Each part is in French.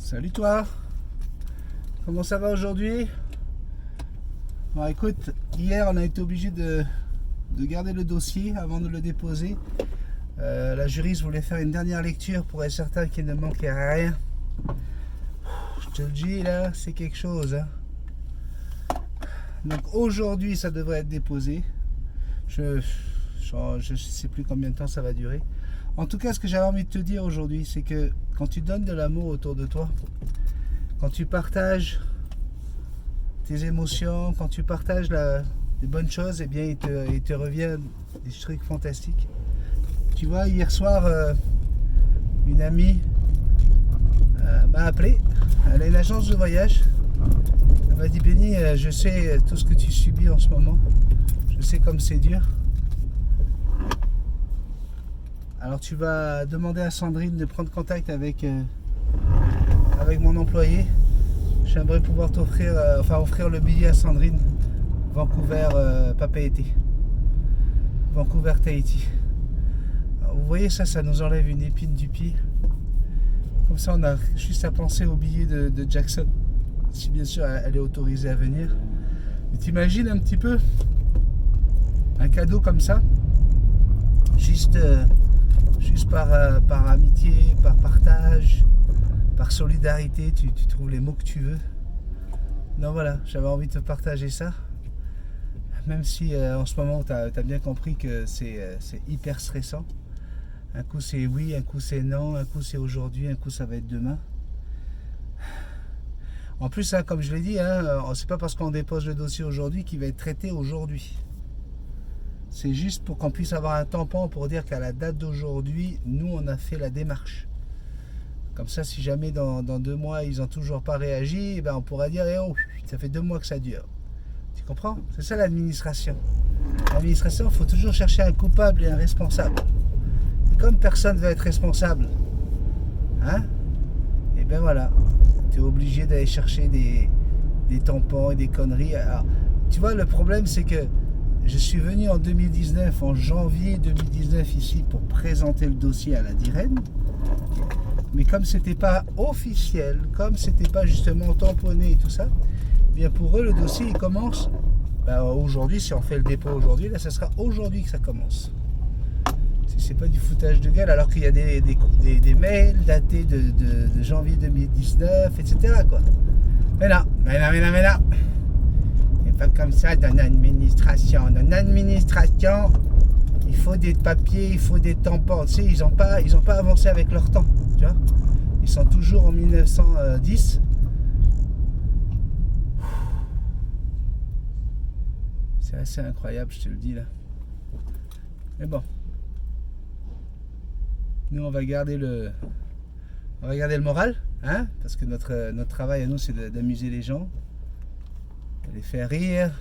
Salut toi. Comment ça va aujourd'hui? Bon écoute, hier on a été obligé de garder le dossier avant de le déposer. La juriste voulait faire une dernière lecture pour être certain qu'il ne manquait rien. Je te le dis là, c'est quelque chose. Hein. Donc aujourd'hui ça devrait être déposé. Je sais plus combien de temps ça va durer. En tout cas, ce que j'avais envie de te dire aujourd'hui, c'est que quand tu donnes de l'amour autour de toi, quand tu partages tes émotions, quand tu partages des bonnes choses, eh bien il te revient des trucs fantastiques. Tu vois, hier soir, une amie m'a appelé. Elle a une agence de voyage. Elle m'a dit: Benny, je sais tout ce que tu subis en ce moment. Je sais comme c'est dur. Alors tu vas demander à Sandrine de prendre contact avec mon employé. J'aimerais pouvoir offrir le billet à Sandrine. Vancouver, Papeete. Vancouver, Tahiti. Alors, vous voyez ça nous enlève une épine du pied. Comme ça on a juste à penser au billet de Jackson. Si bien sûr elle est autorisée à venir. Mais t'imagines un petit peu un cadeau comme ça, juste par amitié, par partage, par solidarité, tu trouves les mots que tu veux. Donc voilà, j'avais envie de te partager ça. Même si en ce moment tu as bien compris que c'est hyper stressant. Un coup c'est oui, un coup c'est non, un coup c'est aujourd'hui, un coup ça va être demain. En plus, hein, comme je l'ai dit, hein, c'est pas parce qu'on dépose le dossier aujourd'hui qu'il va être traité aujourd'hui. C'est juste pour qu'on puisse avoir un tampon pour dire qu'à la date d'aujourd'hui, nous, on a fait la démarche. Comme ça, si jamais dans 2 mois, ils n'ont toujours pas réagi, eh ben, on pourra dire: eh oh, ça fait 2 mois que ça dure. Tu comprends? C'est ça l'administration. L'administration, il faut toujours chercher un coupable et un responsable. Et comme personne ne va être responsable, hein, et ben voilà, tu es obligé d'aller chercher des tampons et des conneries. Alors, tu vois, le problème, c'est que je suis venu en 2019, en janvier 2019 ici pour présenter le dossier à la DIREN. Mais comme c'était pas officiel, comme c'était pas justement tamponné et tout ça, bien pour eux le dossier il commence aujourd'hui. Si on fait le dépôt aujourd'hui, là ça sera aujourd'hui que ça commence. Si c'est pas du foutage de gueule, alors qu'il y a des mails datés de janvier 2019, etc. quoi. Mais là. Pas comme ça dans l'administration. Dans l'administration, il faut des papiers, il faut des tampons. Tu sais, ils ont pas avancé avec leur temps. Tu vois, ils sont toujours en 1910. C'est assez incroyable, je te le dis là. Mais bon, nous on va garder le moral, hein, parce que notre travail à nous, c'est d'amuser les gens. Les faire rire,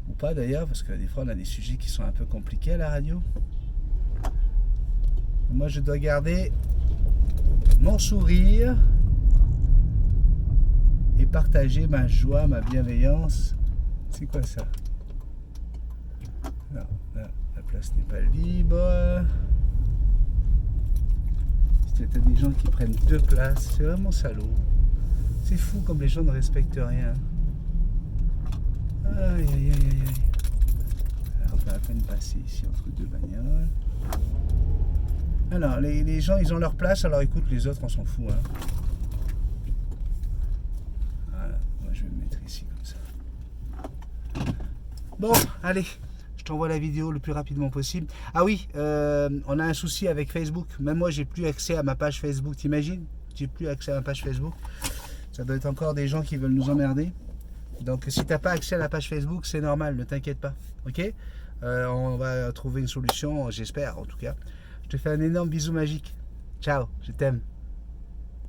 ou pas d'ailleurs, parce que des fois on a des sujets qui sont un peu compliqués à la radio. Moi je dois garder mon sourire et partager ma joie, ma bienveillance. C'est quoi ça? Non, là, la place n'est pas libre. Tu as des gens qui prennent 2 places, c'est vraiment salaud. C'est fou comme les gens ne respectent rien. Aïe aïe aïe aïe aïe. Alors, on va à peine passer ici entre 2 bagnoles. Alors les gens ils ont leur place, alors écoute, les autres on s'en fout. Hein. Voilà, moi je vais me mettre ici comme ça. Bon, allez, je t'envoie la vidéo le plus rapidement possible. Ah oui, on a un souci avec Facebook. Même moi j'ai plus accès à ma page Facebook, t'imagines? J'ai plus accès à ma page Facebook. Ça doit être encore des gens qui veulent nous emmerder. Donc si tu n'as pas accès à la page Facebook, c'est normal, ne t'inquiète pas. Ok, on va trouver une solution, j'espère en tout cas. Je te fais un énorme bisou magique. Ciao, je t'aime.